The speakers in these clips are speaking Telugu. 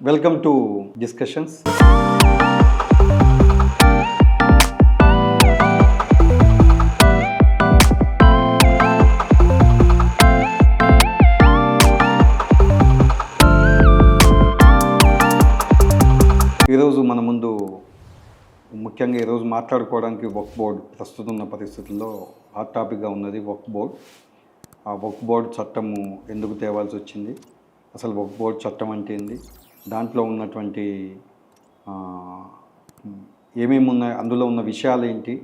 Welcome to discussions. ఈరోజు మన ముందు ముఖ్యంగా ఈరోజు మాట్లాడుకోవడానికి వక్ఫ్ బోర్డ్ ప్రస్తుతం ఉన్న పరిస్థితుల్లో హాట్ టాపిక్గా ఉన్నది వక్ఫ్ బోర్డ్. ఆ వక్ఫ్ బోర్డ్ చట్టము ఎందుకు తేవాల్సి వచ్చింది, అసలు వక్ఫ్ బోర్డ్ చట్టం అంటే ఏంది, దాంట్లో ఉన్నటువంటి ఏమేమి ఉన్నాయి, అందులో ఉన్న విషయాలు ఏంటి,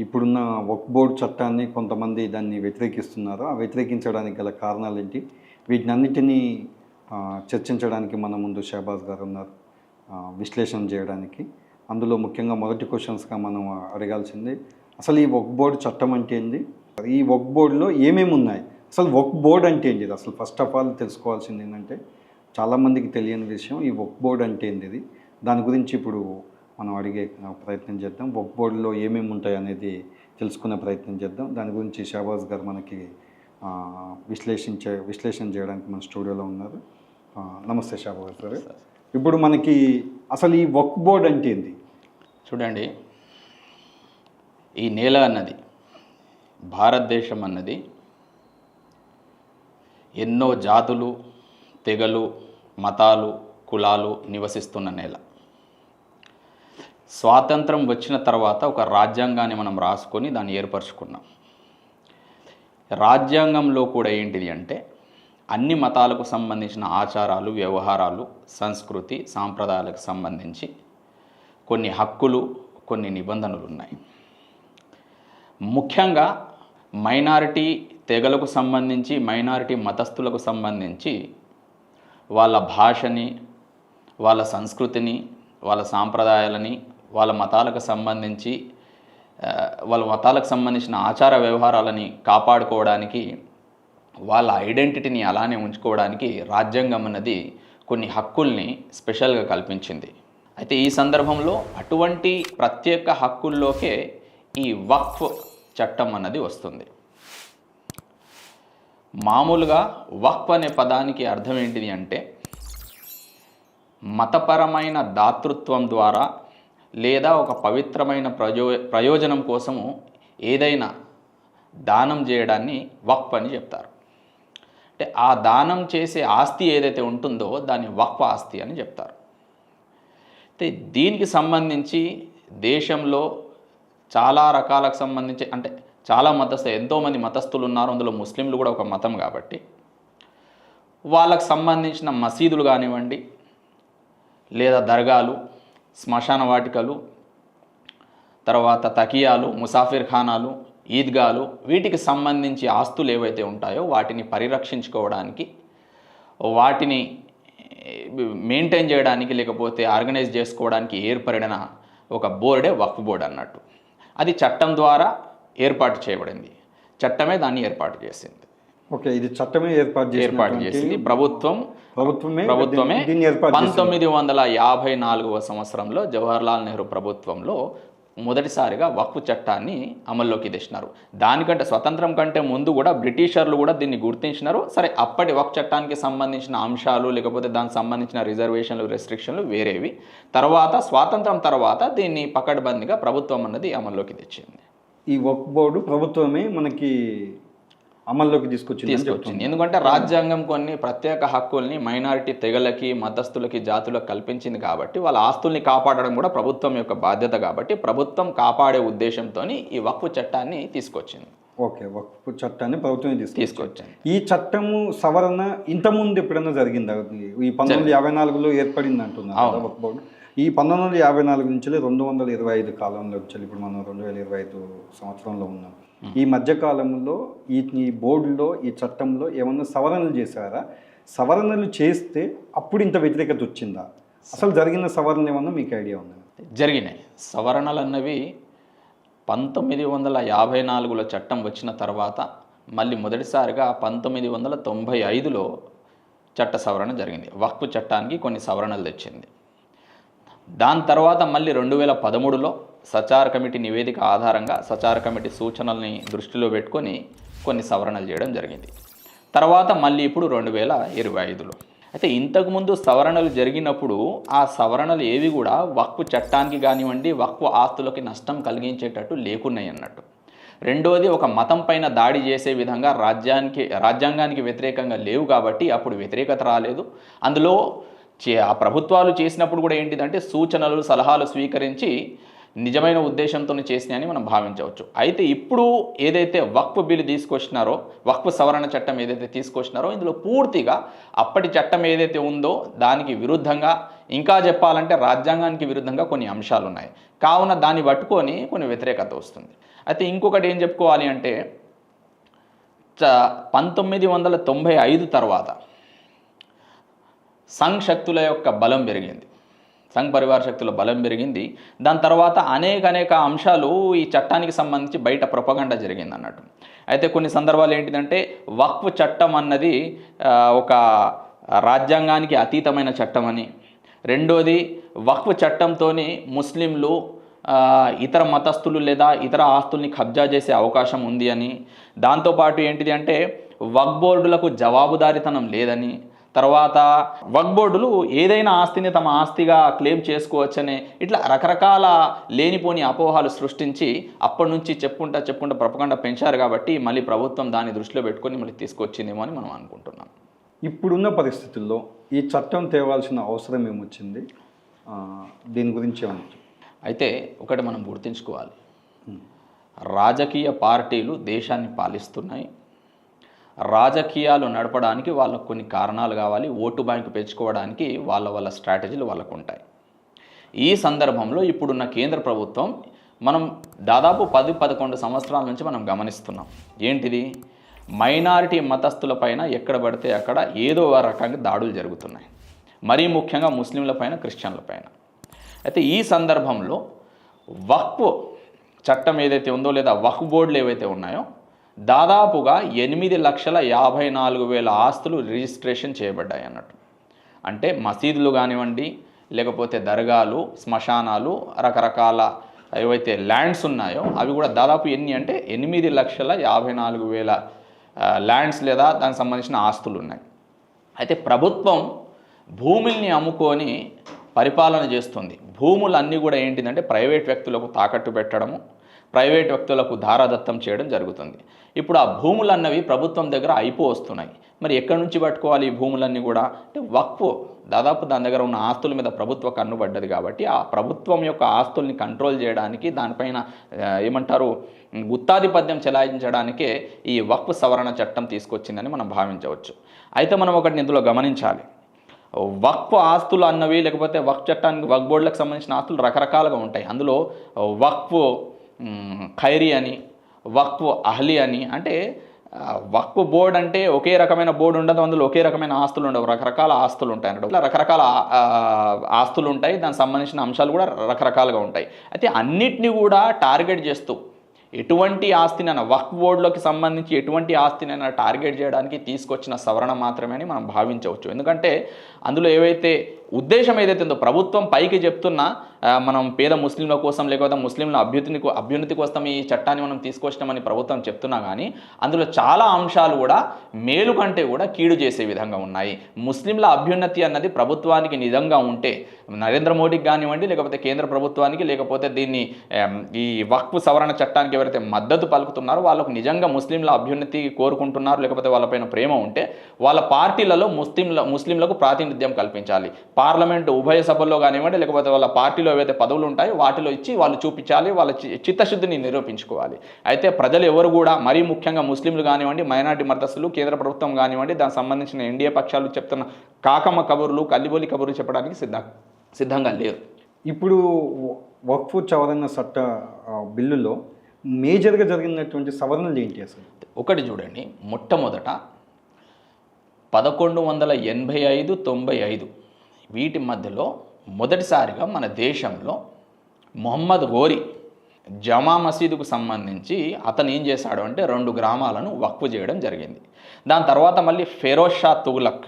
ఇప్పుడున్న వక్ఫ్ బోర్డ్ చట్టాన్ని కొంతమంది దాన్ని వ్యతిరేకిస్తున్నారు, ఆ వ్యతిరేకించడానికి గల కారణాలు ఏంటి, వీటినన్నిటినీ చర్చించడానికి మన ముందు షహబాజ్ గారు ఉన్నారు విశ్లేషణ చేయడానికి. అందులో ముఖ్యంగా మొదటి క్వశ్చన్స్గా మనం అడగాల్సింది, అసలు ఈ వక్ఫ్ బోర్డ్ చట్టం అంటే ఏంది, ఈ వక్ఫ్ బోర్డులో ఏమేమి ఉన్నాయి, అసలు వక్ఫ్ బోర్డ్ అంటే ఏంటి. అసలు ఫస్ట్ ఆఫ్ ఆల్ తెలుసుకోవాల్సింది ఏంటంటే, చాలామందికి తెలియని విషయం ఈ వక్ఫ్ బోర్డ్ అంటే ఏంటిది. దాని గురించి ఇప్పుడు మనం అడిగే ప్రయత్నం చేద్దాం. వక్ఫ్ బోర్డులో ఏమేమి ఉంటాయి అనేది తెలుసుకునే ప్రయత్నం చేద్దాం. దాని గురించి షహబాజ్ గారు మనకి విశ్లేషణ చేయడానికి మన స్టూడియోలో ఉన్నారు. నమస్తే షహబాజ్ గారు. ఇప్పుడు మనకి అసలు ఈ వక్ఫ్ బోర్డ్ అంటే ఏంది? చూడండి, ఈ నేల అన్నది, భారతదేశం అన్నది ఎన్నో జాతులు, తెగలు, మతాలు, కులాలు నివసిస్తున్న నేల. స్వాతంత్రం వచ్చిన తర్వాత ఒక రాజ్యాంగాన్ని మనం రాసుకొని దాన్ని ఏర్పరచుకున్నాం. రాజ్యాంగంలో కూడా ఏంటిది అంటే, అన్ని మతాలకు సంబంధించిన ఆచారాలు, వ్యవహారాలు, సంస్కృతి, సాంప్రదాయాలకు సంబంధించి కొన్ని హక్కులు, కొన్ని నిబంధనలు ఉన్నాయి. ముఖ్యంగా మైనారిటీ తెగలకు సంబంధించి, మైనారిటీ మతస్థులకు సంబంధించి వాళ్ళ భాషని, వాళ్ళ సంస్కృతిని, వాళ్ళ సాంప్రదాయాలని, వాళ్ళ మతాలకు సంబంధించిన ఆచార వ్యవహారాలని కాపాడుకోవడానికి, వాళ్ళ ఐడెంటిటీని అలానే ఉంచుకోవడానికి రాజ్యాంగం అన్నది కొన్ని హక్కుల్ని స్పెషల్గా కల్పించింది. అయితే ఈ సందర్భంలో అటువంటి ప్రత్యేక హక్కుల్లోకే ఈ వక్ఫ్ చట్టం అన్నది వస్తుంది. మామూలుగా వక్ఫ్ అనే పదానికి అర్థం ఏంటిది అంటే, మతపరమైన దాతృత్వం ద్వారా లేదా ఒక పవిత్రమైన ప్రయోజనం కోసము ఏదైనా దానం చేయడాన్ని వక్ఫ్ అని చెప్తారు. అంటే ఆ దానం చేసే ఆస్తి ఏదైతే ఉంటుందో దాన్ని వక్ఫ్ ఆస్తి అని చెప్తారు. అయితే దీనికి సంబంధించి దేశంలో చాలా రకాలకు సంబంధించి, అంటే చాలా ఎంతోమంది మతస్థులు ఉన్నారు, అందులో ముస్లింలు కూడా ఒక మతం కాబట్టి వాళ్ళకు సంబంధించిన మసీదులు కానివ్వండి, లేదా దర్గాలు, శ్మశాన వాటికలు, తర్వాత తకియాలు, ముసాఫిర్ ఖానాలు, ఈద్గాలు, వీటికి సంబంధించి ఆస్తులు ఏవైతే ఉంటాయో వాటిని పరిరక్షించుకోవడానికి, వాటిని మెయింటైన్ చేయడానికి, లేకపోతే ఆర్గనైజ్ చేసుకోవడానికి ఏర్పడిన ఒక బోర్డే వక్ఫ్ బోర్డ్ అన్నట్టు. అది చట్టం ద్వారా ఏర్పాటు చేయబడింది. చట్టమే దాన్ని ఏర్పాటు చేసింది. ఓకే, ఇది చట్టమే ఏర్పాటు చేసింది ప్రభుత్వమే 1954వ సంవత్సరంలో జవహర్లాల్ నెహ్రూ ప్రభుత్వంలో మొదటిసారిగా వక్ఫ్ చట్టాన్ని అమల్లోకి తెచ్చినారు. దానికంటే స్వతంత్రం కంటే ముందు కూడా బ్రిటిషర్లు కూడా దీన్ని గుర్తించినారు. సరే, అప్పటి వక్ఫ్ చట్టానికి సంబంధించిన అంశాలు, లేకపోతే దానికి సంబంధించిన రిజర్వేషన్లు, రెస్ట్రిక్షన్లు వేరేవి. తర్వాత స్వాతంత్రం తర్వాత దీన్ని పకడ్బందీగా ప్రభుత్వం అన్నది అమల్లోకి తెచ్చింది. ఈ వక్ఫ్ బోర్డు ప్రభుత్వమే మనకి అమల్లోకి తీసుకొచ్చింది. ఎందుకంటే రాజ్యాంగం కొన్ని ప్రత్యేక హక్కుల్ని మైనారిటీ తెగలకి, మతస్థులకి, జాతులకు కల్పించింది కాబట్టి వాళ్ళ ఆస్తుల్ని కాపాడడం కూడా ప్రభుత్వం యొక్క బాధ్యత కాబట్టి ప్రభుత్వం కాపాడే ఉద్దేశంతో ఈ వక్ఫ్ చట్టాన్ని తీసుకొచ్చింది. ఓకే, వక్ఫ్ చట్టాన్ని ప్రభుత్వం తీసుకొచ్చింది. ఈ చట్టము సవరణ ఇంతకుముందు ఎప్పుడైనా జరిగిందా? ఈ 1954లో ఏర్పడింది అంటున్నారు వక్ఫ్ బోర్డు. ఈ 1954 నుంచి 225 కాలంలో వచ్చి ఇప్పుడు మనం 2025 సంవత్సరంలో ఉన్నాం. ఈ మధ్యకాలంలో ఈ బోర్డులో, ఈ చట్టంలో ఏమన్నా సవరణలు చేశారా? సవరణలు చేస్తే అప్పుడు ఇంత వ్యతిరేకత వచ్చిందా? అసలు జరిగిన సవరణలు ఏమన్నా మీకు ఐడియా ఉందా? జరిగినాయి. సవరణలు అన్నవి 1954లో చట్టం వచ్చిన తర్వాత మళ్ళీ మొదటిసారిగా 1995లో చట్ట సవరణ జరిగింది. వక్ఫ్ చట్టానికి కొన్ని సవరణలు తెచ్చింది. దాని తర్వాత మళ్ళీ 2013లో సచార్ కమిటీ నివేదిక ఆధారంగా సచార్ కమిటీ సూచనల్ని దృష్టిలో పెట్టుకొని కొన్ని సవరణలు చేయడం జరిగింది. తర్వాత మళ్ళీ ఇప్పుడు 2025లో అయితే ఇంతకుముందు సవరణలు జరిగినప్పుడు ఆ సవరణలు ఏవి కూడా వక్ఫ్ చట్టానికి కానివ్వండి వక్ఫ్ ఆస్తులకి నష్టం కలిగించేటట్టు లేకున్నాయి అన్నట్టు. రెండోది, ఒక మతం పైన దాడి చేసే విధంగా రాజ్యాంగానికి వ్యతిరేకంగా లేవు కాబట్టి అప్పుడు వ్యతిరేకత రాలేదు. అందులో ఆ ప్రభుత్వాలు చేసినప్పుడు కూడా ఏంటిదంటే సూచనలు సలహాలు స్వీకరించి నిజమైన ఉద్దేశంతో చేసినాయని మనం భావించవచ్చు. అయితే ఇప్పుడు ఏదైతే వక్ఫ్ బిల్లు తీసుకొచ్చినారో, వక్ఫ్ సవరణ చట్టం ఏదైతే తీసుకొచ్చినారో, ఇందులో పూర్తిగా అప్పటి చట్టం ఏదైతే ఉందో దానికి విరుద్ధంగా, ఇంకా చెప్పాలంటే రాజ్యాంగానికి విరుద్ధంగా కొన్ని అంశాలు ఉన్నాయి. కావున దాన్ని పట్టుకొని కొన్ని వ్యతిరేకత వస్తుంది. అయితే ఇంకొకటి ఏం చెప్పుకోవాలి అంటే 1995 తర్వాత సంఘ్ శక్తుల యొక్క బలం పెరిగింది, సంఘ్ పరివార శక్తుల బలం పెరిగింది. దాని తర్వాత అనేక అంశాలు ఈ చట్టానికి సంబంధించి బయట ప్రొపగండా జరిగింది అన్నట్టు. అయితే కొన్ని సందర్భాలు ఏంటిదంటే వక్ఫ్ చట్టం అన్నది ఒక రాజ్యాంగానికి అతీతమైన చట్టం అని, రెండోది వక్ఫ్ చట్టంతో ముస్లింలు ఇతర మతస్థులు లేదా ఇతర ఆస్తుల్ని కబ్జా చేసే అవకాశం ఉంది అని, దాంతోపాటు ఏంటిది అంటే వక్ఫ్ బోర్డులకు జవాబుదారీతనం లేదని, తర్వాత వక్ఫ్ బోర్డులు ఏదైనా ఆస్తిని తమ ఆస్తిగా క్లెయిమ్ చేసుకోవచ్చని, ఇట్లా రకరకాల లేనిపోని అపోహాలు సృష్టించి అప్పటి నుంచి చెప్పుకుంటా ప్రపగండా పెంచారు. కాబట్టి మళ్ళీ ప్రభుత్వం దాన్ని దృష్టిలో పెట్టుకొని మళ్ళీ తీసుకొచ్చిందేమో అని మనం అనుకుంటున్నాం. ఇప్పుడున్న పరిస్థితుల్లో ఈ చట్టం తేవాల్సిన అవసరం ఏమొచ్చింది, దీని గురించి ఏమన్నా? అయితే ఒకటి మనం గుర్తుంచుకోవాలి, రాజకీయ పార్టీలు దేశాన్ని పాలిస్తున్నాయి. రాజకీయాలు నడపడానికి వాళ్ళకు కొన్ని కారణాలు కావాలి, ఓటు బ్యాంకు పెంచుకోవడానికి వాళ్ళ స్ట్రాటజీలు వాళ్ళకు ఉంటాయి. ఈ సందర్భంలో ఇప్పుడున్న కేంద్ర ప్రభుత్వం మనం దాదాపు 10-11 సంవత్సరాల నుంచి మనం గమనిస్తున్నాం. ఏంటిది, మైనారిటీ మతస్థుల పైన ఎక్కడ పడితే అక్కడ ఏదో రకంగా దాడులు జరుగుతున్నాయి, మరీ ముఖ్యంగా ముస్లింల పైన, క్రిస్టియన్ల పైన. అయితే ఈ సందర్భంలో వక్ఫ్ చట్టం ఏదైతే ఉందో లేదా వక్ఫ్ బోర్డులు ఏవైతే ఉన్నాయో దాదాపుగా 8,54,000 ఆస్తులు రిజిస్ట్రేషన్ చేయబడ్డాయి అన్నట్టు. అంటే మసీదులు కానివ్వండి, లేకపోతే దర్గాలు, శ్మశానాలు, రకరకాల ఏవైతే ల్యాండ్స్ ఉన్నాయో అవి కూడా దాదాపు ఎన్ని అంటే 8,54,000 ల్యాండ్స్ లేదా దానికి సంబంధించిన ఆస్తులు ఉన్నాయి. అయితే ప్రభుత్వం భూముల్ని అమ్ముకొని పరిపాలన చేస్తుంది. భూములన్నీ కూడా ఏంటిదంటే ప్రైవేట్ వ్యక్తులకు తాకట్టు పెట్టడము, ప్రైవేట్ వ్యక్తులకు ధారాదత్తం చేయడం జరుగుతుంది. ఇప్పుడు ఆ భూములు అన్నవి ప్రభుత్వం దగ్గర వస్తున్నాయి. మరి ఎక్కడి నుంచి పట్టుకోవాలి ఈ భూములన్నీ కూడా అంటే వక్ఫ్ దాదాపు దాని దగ్గర ఉన్న ఆస్తుల మీద ప్రభుత్వ కన్ను పడ్డది. కాబట్టి ఆ ప్రభుత్వం యొక్క ఆస్తుల్ని కంట్రోల్ చేయడానికి, దానిపైన ఏమంటారు గుత్తాధిపత్యం చెలాయించడానికే ఈ వక్ఫ్ సవరణ చట్టం తీసుకొచ్చిందని మనం భావించవచ్చు. అయితే మనం ఒకటి ఇందులో గమనించాలి, వక్ఫ్ ఆస్తులు అన్నవి లేకపోతే వక్ఫ్ చట్టానికి వక్ఫ్ బోర్డులకు సంబంధించిన ఆస్తులు రకరకాలుగా ఉంటాయి. అందులో వక్ఫ్ ఖైరీ అని, వక్ఫ్ అహ్లీ అని, అంటే వక్ఫ్ బోర్డు అంటే ఒకే రకమైన బోర్డు ఉండదు, అందులో ఒకే రకమైన ఆస్తులు ఉండవు, రకరకాల ఆస్తులు ఉంటాయి అన్నట్టు. ఇలా రకరకాల ఆస్తులు ఉంటాయి, దానికి సంబంధించిన అంశాలు కూడా రకరకాలుగా ఉంటాయి. అయితే అన్నిటినీ కూడా టార్గెట్ చేస్తూ ఎటువంటి ఆస్తినైనా వక్ఫ్ బోర్డులోకి సంబంధించి ఎటువంటి ఆస్తినైనా టార్గెట్ చేయడానికి తీసుకొచ్చిన సవరణ మాత్రమే అని మనం భావించవచ్చు. ఎందుకంటే అందులో ఏవైతే ఉద్దేశం ఏదైతే ఉందో ప్రభుత్వం పైకి చెప్తున్నా మనం పేద ముస్లింల కోసం లేకపోతే ముస్లింల అభ్యున్నతి కోసం ఈ చట్టాన్ని మనం తీసుకొచ్చినామని ప్రభుత్వం చెప్తున్నా కానీ అందులో చాలా అంశాలు కూడా మేలు కంటే కూడా కీడు చేసే విధంగా ఉన్నాయి. ముస్లింల అభ్యున్నతి అన్నది ప్రభుత్వానికి నిజంగా ఉంటే నరేంద్ర మోడీకి కానివ్వండి, లేకపోతే కేంద్ర ప్రభుత్వానికి, లేకపోతే దీన్ని ఈ వక్ఫ్ సవరణ చట్టానికి ఎవరైతే మద్దతు పలుకుతున్నారో వాళ్ళకు నిజంగా ముస్లింల అభ్యున్నతి కోరుకుంటున్నారు, లేకపోతే వాళ్ళపైన ప్రేమ ఉంటే వాళ్ళ పార్టీలలో ముస్లింలకు ప్రాతినిధ్యం కల్పించాలి. పార్లమెంటు ఉభయ సభల్లో కానివ్వండి, లేకపోతే వాళ్ళ పార్టీలో ఏవైతే పదవులు ఉంటాయో వాటిలో ఇచ్చి వాళ్ళు చూపించాలి, వాళ్ళ చిత్తశుద్ధిని నిరూపించుకోవాలి. అయితే ప్రజలు ఎవరు కూడా మరీ ముఖ్యంగా ముస్లింలు కానివ్వండి, మైనారిటీ మతస్థులు, కేంద్ర ప్రభుత్వం కానివ్వండి, దానికి సంబంధించిన ఎన్డీఏ పక్షాలు చెప్తున్న కాకమ్మ కబుర్లు, కల్లిబొలి కబుర్లు చెప్పడానికి సిద్ధంగా లేరు. ఇప్పుడు వక్ఫ్ సవరణ చట్ట బిల్లులో మేజర్గా జరిగినటువంటి సవరణలు ఏంటి అసలు? ఒకటి చూడండి, మొట్టమొదట 1185-95 వీటి మధ్యలో మొదటిసారిగా మన దేశంలో మొహమ్మద్ ఘోరీ జమా మసీదుకు సంబంధించి అతను ఏం చేశాడు అంటే 2 గ్రామాలను వక్ఫ్ చేయడం జరిగింది. దాని తర్వాత మళ్ళీ ఫెరోజ్ షా తుగ్లక్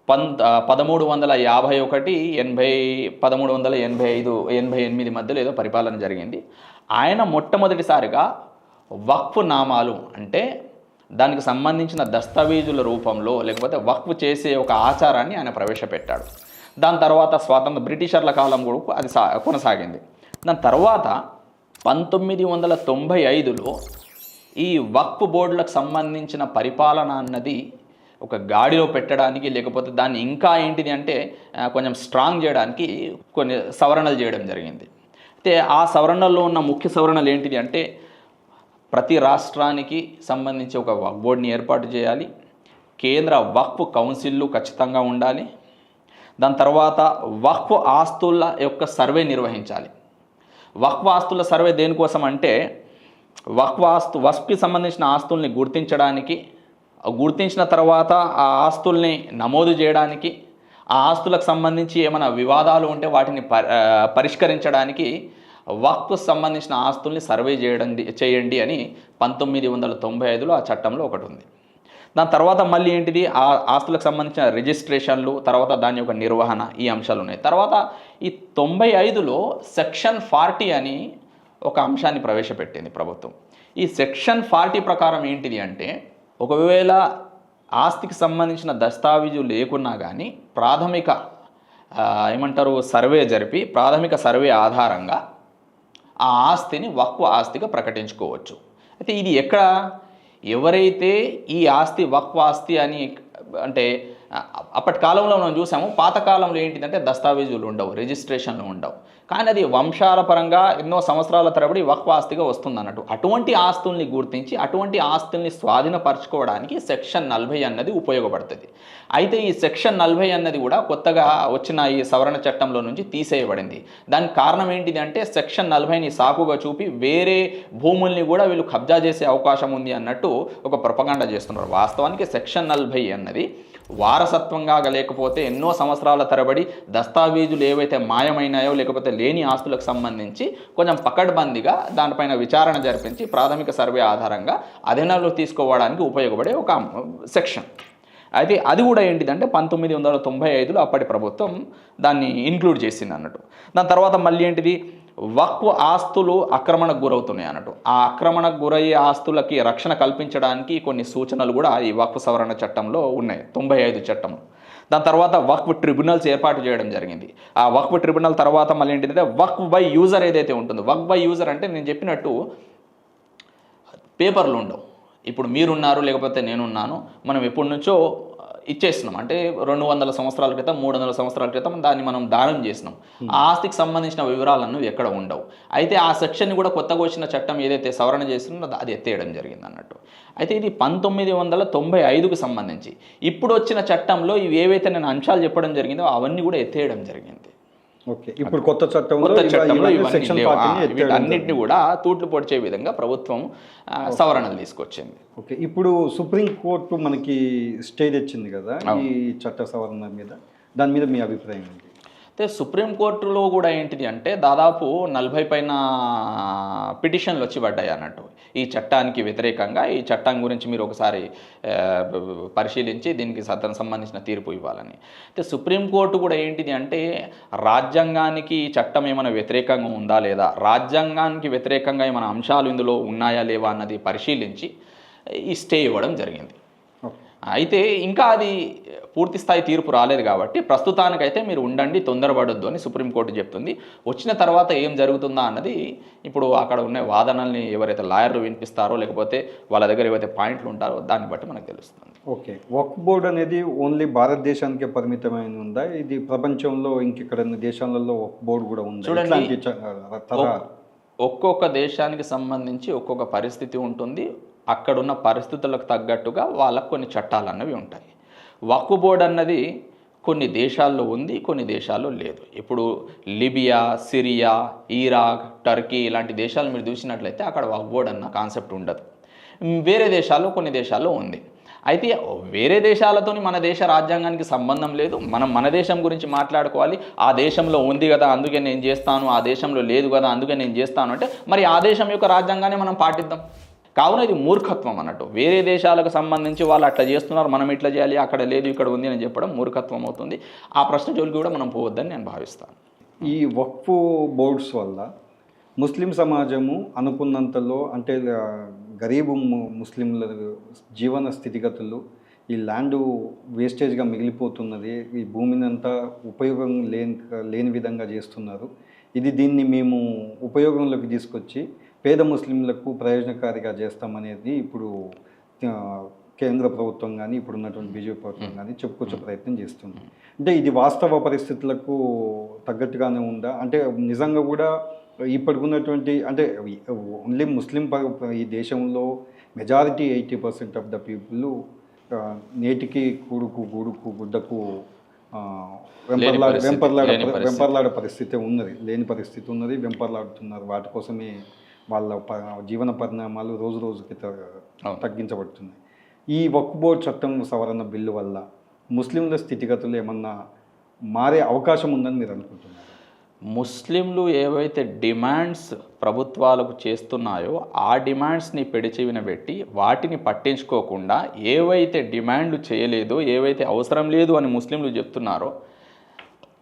1381-1385-88 మధ్యలో ఏదో పరిపాలన జరిగింది. ఆయన మొట్టమొదటిసారిగా వక్ఫ్ నామాలు అంటే దానికి సంబంధించిన దస్తావేజుల రూపంలో లేకపోతే వక్ఫ్ చేసే ఒక ఆచారాన్ని ఆయన ప్రవేశపెట్టాడు. దాని తర్వాత స్వాతంత్ర బ్రిటిషర్ల కాలం కూడా అది కొనసాగింది. దాని తర్వాత 1995లో ఈ వక్ఫ్ బోర్డులకు సంబంధించిన పరిపాలన అన్నది ఒక గాడిలో పెట్టడానికి లేకపోతే దాన్ని ఇంకా ఏంటిది అంటే కొంచెం స్ట్రాంగ్ చేయడానికి కొన్ని సవరణలు చేయడం జరిగింది. అయితే ఆ సవరణల్లో ఉన్న ముఖ్య సవరణలు ఏంటిది అంటే ప్రతి రాష్ట్రానికి సంబంధించి ఒక వక్ఫ్ బోర్డుని ఏర్పాటు చేయాలి, కేంద్ర వక్ఫ్ కౌన్సిల్లు ఖచ్చితంగా ఉండాలి, దాని తర్వాత వక్ఫ్ ఆస్తుల యొక్క సర్వే నిర్వహించాలి. వక్ఫ్ ఆస్తుల సర్వే దేనికోసం అంటే వక్ఫ్కి సంబంధించిన ఆస్తుల్ని గుర్తించడానికి, గుర్తించిన తర్వాత ఆ ఆస్తుల్ని నమోదు చేయడానికి, ఆ ఆస్తులకు సంబంధించి ఏమైనా వివాదాలు ఉంటే వాటిని పరిష్కరించడానికి వక్ఫ్ సంబంధించిన ఆస్తుల్ని సర్వే చేయండి అని 1995లో ఆ చట్టంలో ఒకటి ఉంది. దాని తర్వాత మళ్ళీ ఏంటిది ఆ ఆస్తులకు సంబంధించిన రిజిస్ట్రేషన్లు, తర్వాత దాని యొక్క నిర్వహణ, ఈ అంశాలు ఉన్నాయి. తర్వాత ఈ 95లో సెక్షన్ 40 అని ఒక అంశాన్ని ప్రవేశపెట్టింది ప్రభుత్వం. ఈ సెక్షన్ 40 ప్రకారం ఏంటిది అంటే ఒకవేళ ఆస్తికి సంబంధించిన దస్తావేజు లేకున్నా కానీ ప్రాథమిక సర్వే జరిపి ప్రాథమిక సర్వే ఆధారంగా ఆ ఆస్తిని వక్ఫ్ ఆస్తిగా ప్రకటించుకోవచ్చు. అయితే ఇది ఎక్కడ ఎవరైతే ఈ ఆస్తి వక్ఫ్ ఆస్తి అని అంటే అప్పటి కాలంలో మనం చూసాము, పాతకాలంలో ఏంటిదంటే దస్తావేజులు ఉండవు, రిజిస్ట్రేషన్లు ఉండవు, కానీ అది వంశాల పరంగా ఎన్నో సంవత్సరాల తరబడి వక్ఫ్ ఆస్తిగా వస్తుంది అన్నట్టు. అటువంటి ఆస్తుల్ని గుర్తించి అటువంటి ఆస్తుల్ని స్వాధీనపరచుకోవడానికి సెక్షన్ 40 అన్నది ఉపయోగపడుతుంది. అయితే ఈ సెక్షన్ 40 అన్నది కూడా కొత్తగా వచ్చిన ఈ సవరణ చట్టంలో నుంచి తీసేయబడింది. దానికి కారణం ఏంటిది అంటే సెక్షన్ 40ని సాకుగా చూపి వేరే భూముల్ని కూడా వీళ్ళు కబ్జా చేసే అవకాశం ఉంది అన్నట్టు ఒక ప్రొపగాండా చేస్తున్నారు. వాస్తవానికి సెక్షన్ 40 అన్నది వారసత్వంగా లేకపోతే ఎన్నో సంవత్సరాల తరబడి దస్తావేజులు ఏవైతే మాయమైనాయో లేకపోతే లేని ఆస్తులకు సంబంధించి కొంచెం పకడ్బందీగా దానిపైన విచారణ జరిపించి ప్రాథమిక సర్వే ఆధారంగా అధీనంలో తీసుకోవడానికి ఉపయోగపడే ఒక సెక్షన్. అయితే అది కూడా ఏంటిదంటే 1995లో అప్పటి ప్రభుత్వం దాన్ని ఇంక్లూడ్ చేసింది అన్నట్టు. దాని తర్వాత మళ్ళీ ఏంటిది వక్ఫ్ ఆస్తులు ఆక్రమణకు గురవుతున్నాయి అన్నట్టు. ఆ ఆక్రమణకు గురయ్యే ఆస్తులకి రక్షణ కల్పించడానికి కొన్ని సూచనలు కూడా ఈ వక్ఫ్ సవరణ చట్టంలో ఉన్నాయి, 95 చట్టం. దాని తర్వాత వక్ఫ్ ట్రిబ్యునల్స్ ఏర్పాటు చేయడం జరిగింది. ఆ వక్ఫ్ ట్రిబ్యునల్ తర్వాత మళ్ళీ ఏంటంటే వక్ఫ్ బై యూజర్ ఏదైతే ఉంటుందో, వక్ఫ్ బై యూజర్ అంటే నేను చెప్పినట్టు పేపర్లు ఉండవు. ఇప్పుడు మీరున్నారు లేకపోతే నేనున్నాను, మనం ఎప్పటి నుంచో ఇచ్చేస్తున్నాం, అంటే 200 సంవత్సరాల క్రితం 300 సంవత్సరాల క్రితం దాన్ని మనం దానం చేసినాం. ఆ ఆస్తికి సంబంధించిన వివరాలను ఎక్కడ ఉండవు. అయితే ఆ సెక్షన్ని కూడా కొత్తగా వచ్చిన చట్టం ఏదైతే సవరణ చేస్తుందో అది ఎత్తేయడం జరిగింది అన్నట్టు. అయితే ఇది 1995కు సంబంధించి. ఇప్పుడు వచ్చిన చట్టంలో ఇవి ఏవైతే నేను అంశాలు చెప్పడం జరిగిందో అవన్నీ కూడా ఎత్తేయడం జరిగింది. ఓకే, ఇప్పుడు కొత్త చట్టంలో అన్నింటినీ కూడా తూట్లు పొడిచే విధంగా ప్రభుత్వం సవరణలు తీసుకొచ్చింది. ఓకే, ఇప్పుడు సుప్రీంకోర్టు మనకి స్టే తెచ్చింది కదా ఈ చట్ట సవరణ మీద, దాని మీద మీ అభిప్రాయం ఏంటి? అయితే సుప్రీంకోర్టులో కూడా ఏంటిది అంటే దాదాపు 40 పైన పిటిషన్లు వచ్చి పడ్డాయి అన్నట్టు ఈ చట్టానికి వ్యతిరేకంగా. ఈ చట్టం గురించి మీరు ఒకసారి పరిశీలించి దీనికి సంబంధించిన తీర్పు ఇవ్వాలని. అయితే సుప్రీంకోర్టు కూడా ఏంటిది అంటే రాజ్యాంగానికి ఈ చట్టం ఏమైనా వ్యతిరేకంగా ఉందా లేదా, రాజ్యాంగానికి వ్యతిరేకంగా ఏమైనా అంశాలు ఇందులో ఉన్నాయా లేవా అన్నది పరిశీలించి ఈ స్టే ఇవ్వడం జరిగింది. అయితే ఇంకా అది పూర్తి స్థాయి తీర్పు రాలేదు కాబట్టి ప్రస్తుతానికైతే మీరు ఉండండి, తొందరపడొద్దు అని సుప్రీంకోర్టు చెప్తుంది. వచ్చిన తర్వాత ఏం జరుగుతుందా అన్నది ఇప్పుడు అక్కడ ఉన్న వాదనల్ని ఎవరైతే లాయర్లు వినిపిస్తారో లేకపోతే వాళ్ళ దగ్గర ఏవైతే పాయింట్లు ఉంటారో దాన్ని బట్టి మనకు తెలుస్తుంది. ఓకే, వక్ఫ్ బోర్డు అనేది ఓన్లీ భారతదేశానికే పరిమితమైన ఉందా? ఇది ప్రపంచంలో ఇంకెక్కడైనా దేశాలలో వక్ఫ్ బోర్డు కూడా ఉంది? చూడండి, ఒక్కొక్క దేశానికి సంబంధించి ఒక్కొక్క పరిస్థితి ఉంటుంది. అక్కడున్న పరిస్థితులకు తగ్గట్టుగా వాళ్ళకు కొన్ని చట్టాలు అన్నవి ఉంటాయి. వక్ఫ్ బోర్డు అన్నది కొన్ని దేశాల్లో ఉంది, కొన్ని దేశాల్లో లేదు. ఇప్పుడు లిబియా, సిరియా, ఇరాక్, టర్కీ ఇలాంటి దేశాలు మీరు చూసినట్లయితే అక్కడ వక్ఫ్ బోర్డు అన్న కాన్సెప్ట్ ఉండదు. వేరే దేశాల్లో కొన్ని దేశాల్లో ఉంది. అయితే వేరే దేశాలతో మన దేశ రాజ్యాంగానికి సంబంధం లేదు. మనం మన దేశం గురించి మాట్లాడుకోవాలి. ఆ దేశంలో ఉంది కదా అందుకే నేను చేస్తాను, ఆ దేశంలో లేదు కదా అందుకే నేను చేస్తాను అంటే మరి ఆ దేశం యొక్క రాజ్యాంగాన్ని మనం పాటిద్దాం. కావున ఇది మూర్ఖత్వం అన్నట్టు. వేరే దేశాలకు సంబంధించి వాళ్ళు అట్లా చేస్తున్నారు, మనం ఇట్లా చేయాలి, అక్కడ లేదు ఇక్కడ ఉంది అని చెప్పడం మూర్ఖత్వం అవుతుంది. ఆ ప్రశ్న జోలికి కూడా మనం పోవద్దని నేను భావిస్తాను. ఈ వక్ఫ్ బోర్డ్స్ వల్ల ముస్లిం సమాజము అనుకున్నంతలో అంటే గరీబు ముస్లింల జీవన స్థితిగతులు, ఈ ల్యాండ్ వేస్టేజ్గా మిగిలిపోతున్నది, ఈ భూమిని అంతా ఉపయోగం లేని విధంగా చేస్తున్నారు. దీన్ని మేము ఉపయోగంలోకి తీసుకొచ్చి పేద ముస్లింలకు ప్రయోజనకారిగా చేస్తామనేది ఇప్పుడు కేంద్ర ప్రభుత్వం కానీ ఇప్పుడున్నటువంటి బీజేపీ ప్రభుత్వం కానీ చెప్పుకొచ్చే ప్రయత్నం చేస్తుంది. అంటే ఇది వాస్తవ పరిస్థితులకు తగ్గట్టుగానే ఉందా? అంటే నిజంగా కూడా ఇప్పటికున్నటువంటి అంటే ఓన్లీ ముస్లిం ఈ దేశంలో మెజారిటీ 80% ఆఫ్ ద పీపుల్ నేటికి గూడుకు గుడ్డకు వెంపర్లాడే పరిస్థితి ఉన్నది, లేని పరిస్థితి ఉన్నది, వెంపర్లాడుతున్నారు. వాటి కోసమే వాళ్ళ జీవన పరిణామాలు రోజు రోజుకి తగ్గించబడుతున్నాయి. ఈ వక్ఫ్ బోర్డ్ చట్టం సవరణ బిల్లు వల్ల ముస్లింల స్థితిగతులు ఏమన్నా మారే అవకాశం ఉందని మీరు అనుకుంటున్నారు? ముస్లింలు ఏవైతే డిమాండ్స్ ప్రభుత్వాలకు చేస్తున్నాయో ఆ డిమాండ్స్ని పెడిచెవిన పెట్టి వాటిని పట్టించుకోకుండా ఏవైతే డిమాండ్లు చేయలేదో, ఏవైతే అవసరం లేదు అని ముస్లింలు చెప్తున్నారో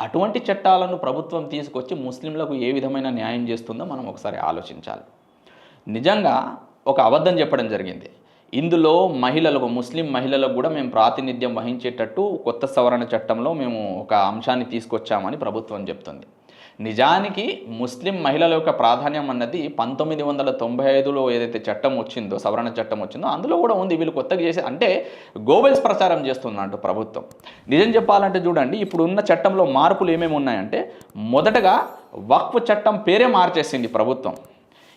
అటువంటి చట్టాలను ప్రభుత్వం తీసుకొచ్చి ముస్లింలకు ఏ విధమైన న్యాయం చేస్తుందో మనం ఒకసారి ఆలోచించాలి. నిజంగా ఒక అబద్ధం చెప్పడం జరిగింది. ఇందులో మహిళలకు, ముస్లిం మహిళలకు కూడా మేము ప్రాతినిధ్యం వహించేటట్టు కొత్త సవరణ చట్టంలో మేము ఒక అంశాన్ని తీసుకొచ్చామని ప్రభుత్వం చెప్తుంది. నిజానికి ముస్లిం మహిళల యొక్క ప్రాధాన్యం అన్నది 1995లో ఏదైతే చట్టం వచ్చిందో, సవరణ చట్టం వచ్చిందో అందులో కూడా ఉంది. వీళ్ళు కొత్తగా చేసే అంటే గోబెల్స్ ప్రచారం చేస్తున్నట్టు ప్రభుత్వం. నిజం చెప్పాలంటే చూడండి, ఇప్పుడు ఉన్న చట్టంలో మార్పులు ఏమేమి ఉన్నాయంటే, మొదటగా వక్ఫ్ చట్టం పేరే మార్చేసింది ప్రభుత్వం.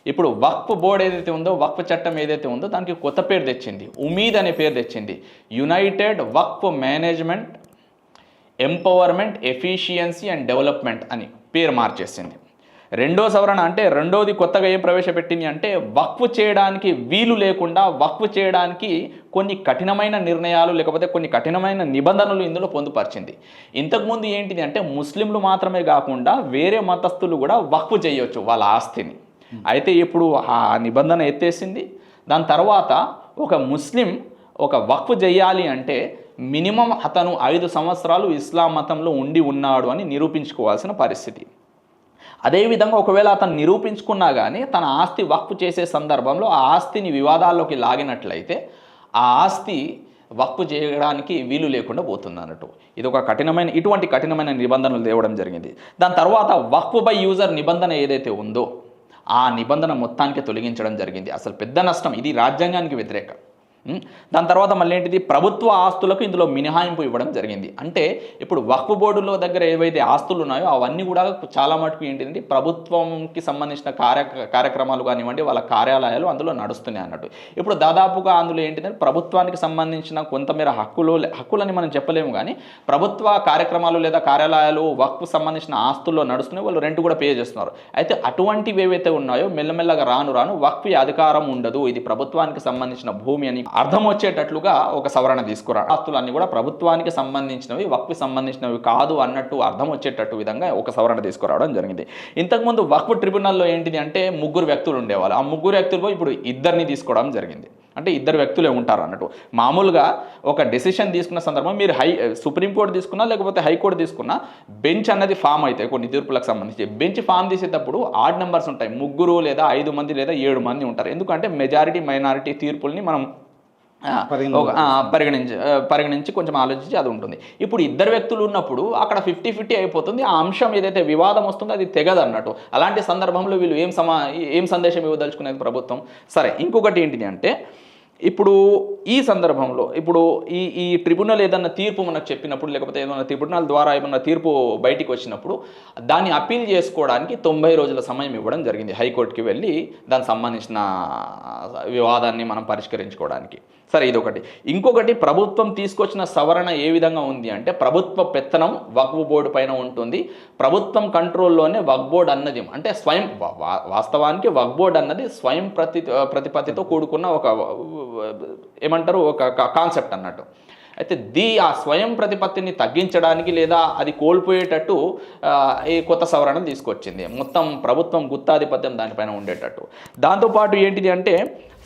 ఇప్పుడు వక్ఫ్ బోర్డ్ ఏదైతే ఉందో, వక్ఫ్ చట్టం ఏదైతే ఉందో దానికి కొత్త పేరు తెచ్చింది, ఉమీద్ అనే పేరు తెచ్చింది. United Waqf management empowerment efficiency and development అని పేరు మార్చేసింది. రెండో సవరణ అంటే రెండోది కొత్తగా ఏం ప్రవేశపెట్టింది అంటే, వక్ఫ్ చేయడానికి వీలు లేకుండా వక్ఫ్ చేయడానికి కొన్ని కఠినమైన నిర్ణయాలు లేకపోతే కొన్ని కఠినమైన నిబంధనలు ఇందులో పొందుపరిచింది. ఇంతకుముందు ఏంటిది అంటే ముస్లింలు మాత్రమే కాకుండా వేరే మతస్థులు కూడా వక్ఫ్ చేయొచ్చు వాళ్ళ ఆస్తిని. అయితే ఇప్పుడు ఆ నిబంధన ఎత్తేసింది. దాని తర్వాత ఒక ముస్లిం ఒక వక్ఫ్ చేయాలి అంటే మినిమం అతను 5 సంవత్సరాలు ఇస్లాం మతంలో ఉండి ఉన్నాడు అని నిరూపించుకోవాల్సిన పరిస్థితి. అదేవిధంగా ఒకవేళ అతను నిరూపించుకున్నా కానీ తన ఆస్తి వక్ఫ్ చేసే సందర్భంలో ఆ ఆస్తిని వివాదాల్లోకి లాగినట్లయితే ఆ ఆస్తి వక్ఫ్ చేయడానికి వీలు లేకుండా పోతుంది అన్నట్టు. ఇది ఒక ఇటువంటి కఠినమైన నిబంధనలు తేవడం జరిగింది. దాని తర్వాత వక్ఫ్ బై యూజర్ నిబంధన ఏదైతే ఉందో ఆ నిబంధన మొత్తానికి తొలగించడం జరిగింది. అసలు పెద్ద నష్టం, ఇది రాజ్యాంగానికి వ్యతిరేకం. దాని తర్వాత మళ్ళీ ఏంటిది, ప్రభుత్వ ఆస్తులకు ఇందులో మినహాయింపు ఇవ్వడం జరిగింది. అంటే ఇప్పుడు వక్ఫ్ బోర్డులో దగ్గర ఏవైతే ఆస్తులు ఉన్నాయో అవన్నీ కూడా చాలా మటుకు ఏంటిదంటే ప్రభుత్వంకి సంబంధించిన కార్యక్రమాలు కానివ్వండి, వాళ్ళ కార్యాలయాలు అందులో నడుస్తున్నాయి అన్నట్టు. ఇప్పుడు దాదాపుగా అందులో ఏంటిదంటే ప్రభుత్వానికి సంబంధించిన కొంతమేర హక్కులని మనం చెప్పలేము, కానీ ప్రభుత్వ కార్యక్రమాలు లేదా కార్యాలయాలు వక్ఫ్ సంబంధించిన ఆస్తుల్లో నడుస్తున్నాయి, వాళ్ళు రెంట్ కూడా పే చేస్తున్నారు. అయితే అటువంటివి ఏవైతే ఉన్నాయో మెల్లమెల్లగా రాను వక్ఫ్ అధికారం ఉండదు, ఇది ప్రభుత్వానికి సంబంధించిన భూమి అని అర్థం వచ్చేటట్లుగా ఒక సవరణ తీసుకురా. ఆస్తులన్నీ కూడా ప్రభుత్వానికి సంబంధించినవి, వక్ఫ్ సంబంధించినవి కాదు అన్నట్టు అర్థం వచ్చేటట్టు విధంగా ఒక సవరణ తీసుకురావడం జరిగింది. ఇంతకుముందు వక్ఫ్ ట్రిబ్యునల్లో ఏంటిది అంటే 3 వ్యక్తులు ఉండేవాళ్ళు. ఆ 3 వ్యక్తులు ఇప్పుడు 2 తీసుకోవడం జరిగింది. అంటే 2 వ్యక్తులే ఉంటారు అన్నట్టు. మామూలుగా ఒక డెసిషన్ తీసుకున్న సందర్భం మీరు సుప్రీంకోర్టు తీసుకున్నా లేకపోతే హైకోర్టు తీసుకున్నా బెంచ్ అన్నది ఫామ్ అవుతాయి. కొన్ని తీర్పులకు సంబంధించి బెంచ్ ఫామ్ తీసేటప్పుడు ఆడ్ నెంబర్స్ ఉంటాయి. 3 లేదా 5 మంది లేదా 7 మంది ఉంటారు. ఎందుకంటే మెజారిటీ మైనారిటీ తీర్పుల్ని మనం పరిగణించి కొంచెం ఆలోచించి అది ఉంటుంది. ఇప్పుడు 2 వ్యక్తులు ఉన్నప్పుడు అక్కడ 50-50 అయిపోతుంది. ఆ అంశం ఏదైతే వివాదం వస్తుందో అది తెగదు అన్నట్టు. అలాంటి సందర్భంలో వీళ్ళు ఏం సందేశం ఇవ్వదలుచుకునేది ప్రభుత్వం? సరే, ఇంకొకటి ఏంటిది అంటే ఇప్పుడు ఈ సందర్భంలో ఇప్పుడు ఈ ట్రిబ్యునల్ ఏదన్నా తీర్పు మనకు చెప్పినప్పుడు లేకపోతే ఏదైనా ట్రిబ్యునల్ ద్వారా ఏమన్నా తీర్పు బయటికి వచ్చినప్పుడు దాన్ని అప్పీల్ చేసుకోవడానికి 90 రోజుల సమయం ఇవ్వడం జరిగింది. హైకోర్టుకి వెళ్ళి దానికి సంబంధించిన వివాదాన్ని మనం పరిష్కరించుకోవడానికి. సరే, ఇదొకటి. ఇంకొకటి, ప్రభుత్వం తీసుకొచ్చిన సవరణ ఏ విధంగా ఉంది అంటే ప్రభుత్వ పెత్తనం వక్ఫ్ బోర్డు పైన ఉంటుంది. ప్రభుత్వం కంట్రోల్లోనే వక్ఫ్ బోర్డు అన్నది అంటే వాస్తవానికి వక్ఫ్ బోర్డు అన్నది స్వయం ప్రతిపత్తితో కూడుకున్న ఒక ఏమంటారు ఒక కాన్సెప్ట్ అన్నట్టు. అయితే ఆ స్వయం ప్రతిపత్తిని తగ్గించడానికి లేదా అది కోల్పోయేటట్టు ఈ కొత్త సవరణ తీసుకొచ్చింది. మొత్తం ప్రభుత్వం గుత్తాధిపత్యం దానిపైన ఉండేటట్టు. దాంతోపాటు ఏంటిది అంటే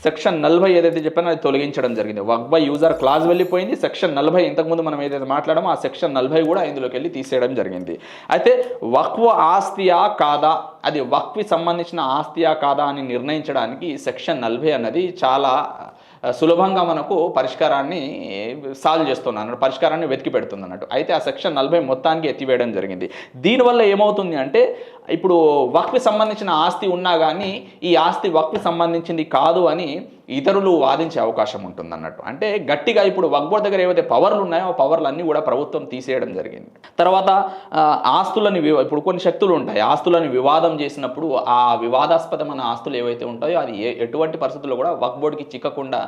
సెక్షన్ 40 ఏదైతే చెప్పానో అది తొలగించడం జరిగింది. వక్ఫ్ బై యూజర్ క్లాజ్ వెళ్ళిపోయింది. సెక్షన్ 40 ఇంతకుముందు మనం ఏదైతే మాట్లాడామో ఆ సెక్షన్ 40 కూడా ఇందులోకి వెళ్ళి తీసేయడం జరిగింది. అయితే వక్ఫ్ ఆస్తియా కాదా, అది వక్ఫ్కి సంబంధించిన ఆస్తియా కాదా అని నిర్ణయించడానికి సెక్షన్ 40 అన్నది చాలా సులభంగా మనకు పరిష్కారాన్ని సాల్వ్ చేస్తుంది అన్నట్టు, పరిష్కారాన్ని వెతికి పెడుతుంది అన్నట్టు. అయితే ఆ సెక్షన్ 40 మొత్తానికి ఎత్తివేయడం జరిగింది. దీనివల్ల ఏమవుతుంది అంటే ఇప్పుడు వక్ఫ్కి సంబంధించిన ఆస్తి ఉన్నా కానీ ఈ ఆస్తి వక్ఫ్కి సంబంధించింది కాదు అని ఇతరులు వాదించే అవకాశం ఉంటుంది అన్నట్టు. అంటే గట్టిగా ఇప్పుడు వక్ఫ్ బోర్డు దగ్గర ఏవైతే పవర్లు ఉన్నాయో ఆ పవర్లు అన్నీ కూడా ప్రభుత్వం తీసేయడం జరిగింది. తర్వాత ఆస్తులని ఇప్పుడు కొన్ని శక్తులు ఉంటాయి, ఆస్తులను వివాదం చేసినప్పుడు ఆ వివాదాస్పదమైన ఆస్తులు ఏవైతే ఉంటాయో అది ఎటువంటి పరిస్థితుల్లో కూడా వక్ఫ్ బోర్డుకి చిక్కకుండా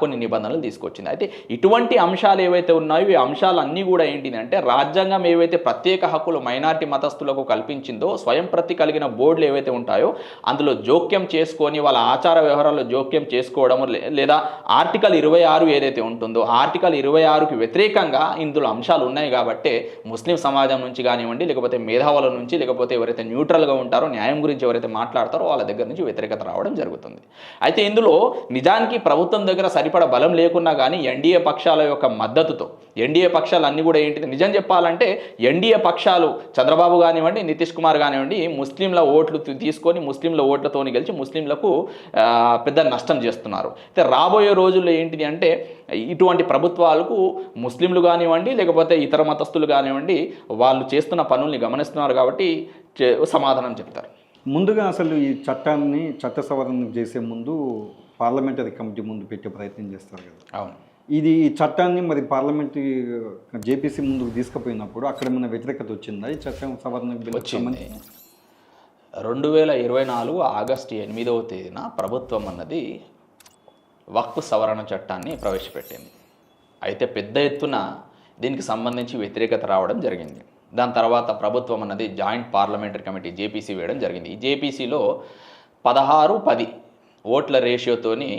కొన్ని నిబంధనలు తీసుకొచ్చింది. అయితే ఇటువంటి అంశాలు ఏవైతే ఉన్నాయో ఈ అంశాలన్నీ కూడా ఏంటిది అంటే రాజ్యాంగం ఏవైతే ప్రత్యేక హక్కులు మైనారిటీ మతస్థులకు కల్పించిందో స్వయం ప్రతి కలిగిన బోర్డులు ఏవైతే ఉంటాయో అందులో జోక్యం చేసుకొని వాళ్ళ ఆచార వ్యవహారాల్లో జోక్యం చేసుకోవడం లేదా ఆర్టికల్ 26 ఏదైతే ఉంటుందో ఆర్టికల్ 26కి వ్యతిరేకంగా ఇందులో అంశాలు ఉన్నాయి కాబట్టి ముస్లిం సమాజం నుంచి కానివ్వండి లేకపోతే మేధావుల నుంచి లేకపోతే ఎవరైతే న్యూట్రల్గా ఉంటారో న్యాయం గురించి ఎవరైతే మాట్లాడతారో వాళ్ళ దగ్గర నుంచి వ్యతిరేకత రావడం జరుగుతుంది. అయితే ఇందులో నిజానికి ప్రభుత్వం దగ్గర సరిపడ బలం లేకున్నా కానీ ఎన్డీఏ పక్షాల యొక్క మద్దతుతో ఎన్డీఏ పక్షాలు అన్నీ కూడా ఏంటిది నిజం చెప్పాలంటే ఎన్డీఏ పక్షాలు చంద్రబాబు కానివ్వండి నితీష్ కుమార్ కానివ్వండి ముస్లింల ఓట్లు తీసుకొని ముస్లింల ఓట్లతోని గెలిచి ముస్లింలకు పెద్ద నష్టం చేస్తున్నారు. అయితే రాబోయే రోజుల్లో ఏంటిది అంటే ఇటువంటి ప్రభుత్వాలకు ముస్లింలు కానివ్వండి లేకపోతే ఇతర మతస్థులు కానివ్వండి వాళ్ళు చేస్తున్న పనుల్ని గమనిస్తున్నారు కాబట్టి సమాధానం చెప్తారు. ముందుగా అసలు ఈ చట్టాన్ని చట్ట సవరణ చేసే ముందు పార్లమెంటరీ కమిటీ ముందు పెట్టే ప్రయత్నం చేస్తారు కదా. అవును. ఇది ఈ చట్టాన్ని మరి పార్లమెంట్ జేపీసీ ముందుకు తీసుకుపోయినప్పుడు అక్కడ ఏమైనా వ్యతిరేకత వచ్చిందా ఈ చట్టం సవరణ బిల్? వచ్చింది. 2024 ఆగస్టు 8వ తేదీన ప్రభుత్వం అన్నది వక్ఫ్ సవరణ చట్టాన్ని ప్రవేశపెట్టింది. అయితే పెద్ద ఎత్తున దీనికి సంబంధించి వ్యతిరేకత రావడం జరిగింది. దాని తర్వాత ప్రభుత్వం అన్నది జాయింట్ పార్లమెంటరీ కమిటీ జేపీసీ వేయడం జరిగింది. ఈ జేపీసీలో 16-10 ఓట్ల రేషియోతోని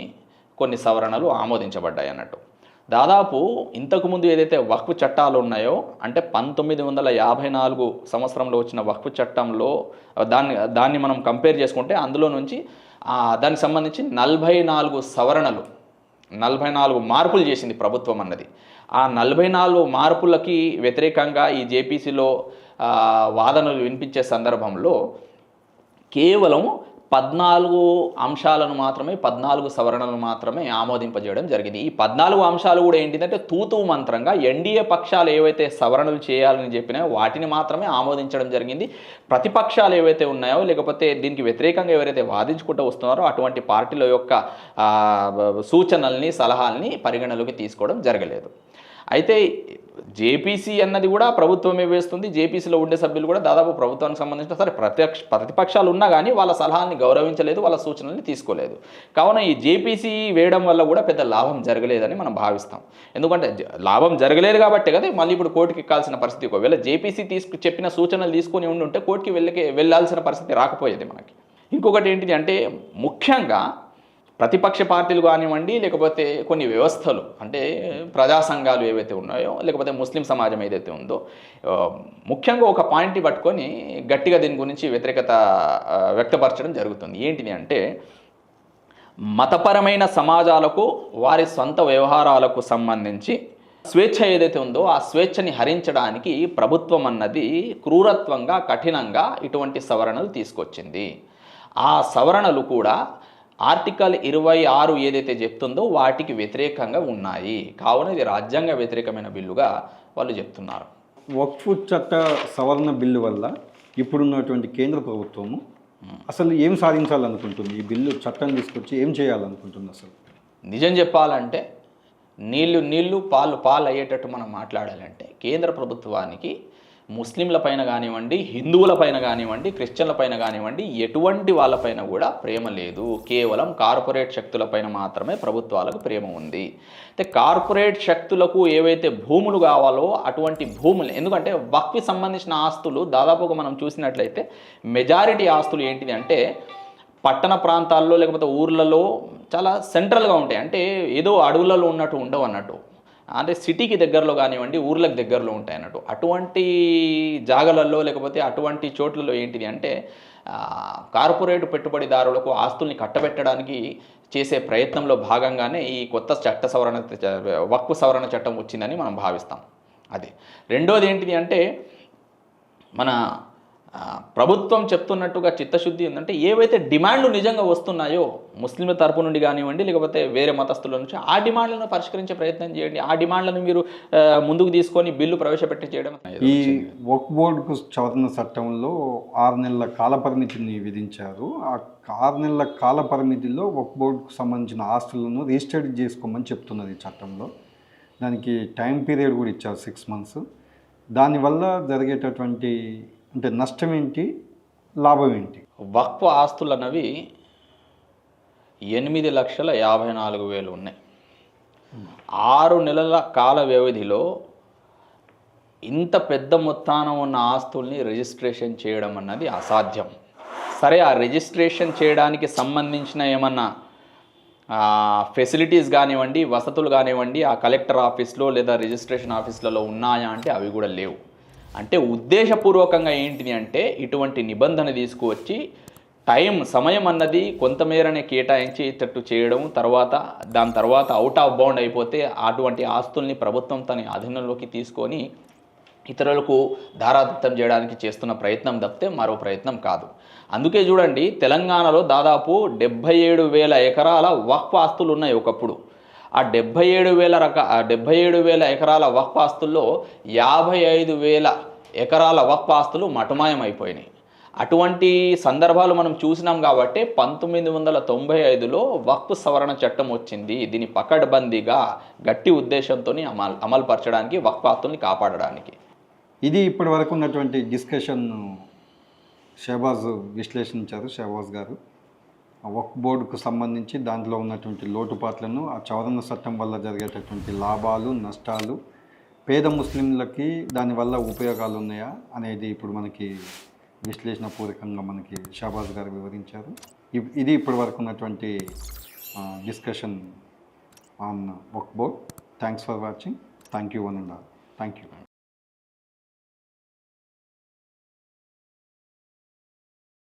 కొన్ని సవరణలు ఆమోదించబడ్డాయి అన్నట్టు. దాదాపు ఇంతకుముందు ఏదైతే వక్ఫ్ చట్టాలు ఉన్నాయో అంటే 1954 సంవత్సరంలో వచ్చిన వక్ఫ్ చట్టంలో దాన్ని మనం కంపేర్ చేసుకుంటే అందులో నుంచి దానికి సంబంధించి 44 సవరణలు 44 మార్పులు చేసింది ప్రభుత్వం అన్నది. ఆ 44 మార్పులకి వ్యతిరేకంగా ఈ జేపీసీలో వాదనలు వినిపించే సందర్భంలో కేవలం 14 అంశాలను మాత్రమే 14 సవరణలు మాత్రమే ఆమోదింపజేయడం జరిగింది. ఈ 14 అంశాలు కూడా ఏంటిదంటే తూతూ మంత్రంగా ఎన్డీఏ పక్షాలు ఏవైతే సవరణలు చేయాలని చెప్పినాయో వాటిని మాత్రమే ఆమోదించడం జరిగింది. ప్రతిపక్షాలు ఏవైతే ఉన్నాయో లేకపోతే దీనికి వ్యతిరేకంగా ఎవరైతే వాదించుకుంటూ వస్తున్నారో అటువంటి పార్టీల యొక్క సూచనల్ని సలహాల్ని పరిగణలోకి తీసుకోవడం జరగలేదు. అయితే జేపీసీ అన్నది కూడా ప్రభుత్వమే వేస్తుంది. జేపీసీలో ఉండే సభ్యులు కూడా దాదాపు ప్రభుత్వానికి సంబంధించిన సరే ప్రతిపక్షాలు ఉన్నా కానీ వాళ్ళ సలహాన్ని గౌరవించలేదు, వాళ్ళ సూచనల్ని తీసుకోలేదు. కావున ఈ జేపీసీ వేయడం వల్ల కూడా పెద్ద లాభం జరగలేదని మనం భావిస్తాం. ఎందుకంటే లాభం జరగలేదు కాబట్టి కదా మళ్ళీ ఇప్పుడు కోర్టుకి ఎక్కాల్సిన పరిస్థితి. ఒకవేళ జేపీసీ చెప్పిన సూచనలు తీసుకొని ఉంటే కోర్టుకి వెళ్ళాల్సిన పరిస్థితి రాకపోయేది మనకి. ఇంకొకటి ఏంటిది అంటే ముఖ్యంగా ప్రతిపక్ష పార్టీలు కానివ్వండి లేకపోతే కొన్ని వ్యవస్థలు అంటే ప్రజా సంఘాలు ఏవైతే ఉన్నాయో లేకపోతే ముస్లిం సమాజం ఏదైతే ఉందో ముఖ్యంగా ఒక పాయింట్ని పట్టుకొని గట్టిగా దీని గురించి వ్యతిరేకత వ్యక్తపరచడం జరుగుతుంది. ఏంటిది అంటే మతపరమైన సమాజాలకు వారి సొంత వ్యవహారాలకు సంబంధించి స్వేచ్ఛ ఏదైతే ఉందో ఆ స్వేచ్ఛని హరించడానికి ప్రభుత్వం అన్నది క్రూరత్వంగా కఠినంగా ఇటువంటి సవరణలు తీసుకొచ్చింది. ఆ సవరణలు కూడా ఆర్టికల్ 26 ఏదైతే చెప్తుందో వాటికి వ్యతిరేకంగా ఉన్నాయి. కావున ఇది రాజ్యాంగ వ్యతిరేకమైన బిల్లుగా వాళ్ళు చెప్తున్నారు. వక్ఫ్ చట్ట సవరణ బిల్లు వల్ల ఇప్పుడున్నటువంటి కేంద్ర ప్రభుత్వము అసలు ఏం సాధించాలనుకుంటుంది? ఈ బిల్లు చట్టం తీసుకొచ్చి ఏం చేయాలనుకుంటుంది? అసలు నిజం చెప్పాలంటే నీళ్ళు పాలు అయ్యేటట్టు మనం మాట్లాడాలంటే కేంద్ర ప్రభుత్వానికి ముస్లింల పైన కానివ్వండి, హిందువుల పైన కానివ్వండి, క్రిస్టియన్ల పైన కానివ్వండి, ఎటువంటి వాళ్ళపైన కూడా ప్రేమ లేదు. కేవలం కార్పొరేట్ శక్తులపైన మాత్రమే ప్రభుత్వాలకు ప్రేమ ఉంది. అయితే కార్పొరేట్ శక్తులకు ఏవైతే భూములు కావాలో అటువంటి భూములు, ఎందుకంటే వక్ఫ్కి సంబంధించిన ఆస్తులు దాదాపుగా మనం చూసినట్లయితే మెజారిటీ ఆస్తులు ఏంటిది అంటే పట్టణ ప్రాంతాల్లో లేకపోతే ఊర్లలో చాలా సెంట్రల్గా ఉంటాయి. అంటే ఏదో అడవులలో ఉన్నట్టు ఉండవు అన్నట్టు, అంటే సిటీకి దగ్గరలో కానివ్వండి ఊర్లకు దగ్గరలో ఉంటాయి అన్నట్టు. అటువంటి జాగలలో లేకపోతే అటువంటి చోట్లలో ఏంటిది అంటే కార్పొరేట్ పెట్టుబడిదారులకు ఆస్తుల్ని కట్టబెట్టడానికి చేసే ప్రయత్నంలో భాగంగానే ఈ కొత్త వక్ఫ్ సవరణ చట్టం వచ్చిందని మనం భావిస్తాం. అది రెండోది ఏంటిది అంటే మన ప్రభుత్వం చెప్తున్నట్టుగా చిత్తశుద్ధి ఏంటంటే ఏవైతే డిమాండ్లు నిజంగా వస్తున్నాయో ముస్లింల తరపు నుండి కానివ్వండి, లేకపోతే వేరే మతస్థుల నుంచి, ఆ డిమాండ్లను పరిష్కరించే ప్రయత్నం చేయండి. ఆ డిమాండ్లను మీరు ముందుకు తీసుకొని బిల్లు ప్రవేశపెట్టి చేయడం. ఈ వక్ఫ్ బోర్డుకు సవరణ చట్టంలో 6 నెలల కాల పరిమితిని విధించారు. ఆ 6 నెలల కాల పరిమితిలో వక్ఫ్ బోర్డుకు సంబంధించిన ఆస్తులను రిజిస్టర్డ్ చేసుకోమని చెప్తున్నది ఈ చట్టంలో. దానికి టైం పీరియడ్ కూడా ఇచ్చారు 6 మంత్స్. దానివల్ల జరిగేటటువంటి అంటే నష్టం ఏంటి, లాభం ఏంటి? వక్ఫ్ ఆస్తులు అన్నవి 8,54,000 ఉన్నాయి. 6 నెలల కాల వ్యవధిలో ఇంత పెద్ద మొత్తాన ఉన్న ఆస్తుల్ని రిజిస్ట్రేషన్ చేయడం అన్నది అసాధ్యం. సరే, ఆ రిజిస్ట్రేషన్ చేయడానికి సంబంధించిన ఏమన్నా ఫెసిలిటీస్ కానివ్వండి, వసతులు కానివ్వండి ఆ కలెక్టర్ ఆఫీస్లో లేదా రిజిస్ట్రేషన్ ఆఫీసులలో ఉన్నాయా అంటే అవి కూడా లేవు. అంటే ఉద్దేశపూర్వకంగా ఏంటిది అంటే ఇటువంటి నిబంధన తీసుకువచ్చి సమయం అన్నది కొంతమేరనే కేటాయించేటట్టు చేయడం, దాని తర్వాత అవుట్ ఆఫ్ బౌండ్ అయిపోతే అటువంటి ఆస్తుల్ని ప్రభుత్వం తన అధీనంలోకి తీసుకొని ఇతరులకు ధారాదత్తం చేయడానికి చేస్తున్న ప్రయత్నం తప్పితే మరో ప్రయత్నం కాదు. అందుకే చూడండి, తెలంగాణలో దాదాపు 77,000 ఎకరాల వక్ఫ్ ఆస్తులు ఉన్నాయి ఒకప్పుడు. ఆ 77,000 ఎకరాల వక్ఫ్ ఆస్తుల్లో 55,000 ఎకరాల వక్ఫ్ ఆస్తులు మటుమాయం అయిపోయినాయి. అటువంటి సందర్భాలు మనం చూసినాం కాబట్టి 1995లో వక్ఫ్ సవరణ చట్టం వచ్చింది. దీన్ని పకడ్బందీగా గట్టి ఉద్దేశంతో అమలుపరచడానికి, వక్ఫ్ ఆస్తుల్ని కాపాడడానికి. ఇది ఇప్పటి వరకు ఉన్నటువంటి డిస్కషన్ షహబాజ్ విశ్లేషించారు. షహబాజ్ గారు వక్ఫ్ బోర్డుకు సంబంధించి దాంట్లో ఉన్నటువంటి లోటుపాట్లను, ఆ సవరణ చట్టం వల్ల జరిగేటటువంటి లాభాలు, నష్టాలు, పేద ముస్లింలకి దానివల్ల ఉపయోగాలు ఉన్నాయా అనేది ఇప్పుడు మనకి విశ్లేషణపూర్వకంగా మనకి షహబాజ్ గారు వివరించారు. ఇది ఇప్పటి వరకు ఉన్నటువంటి discussion on Waqf board. Thanks for watching. Thank you one and all. Thank you.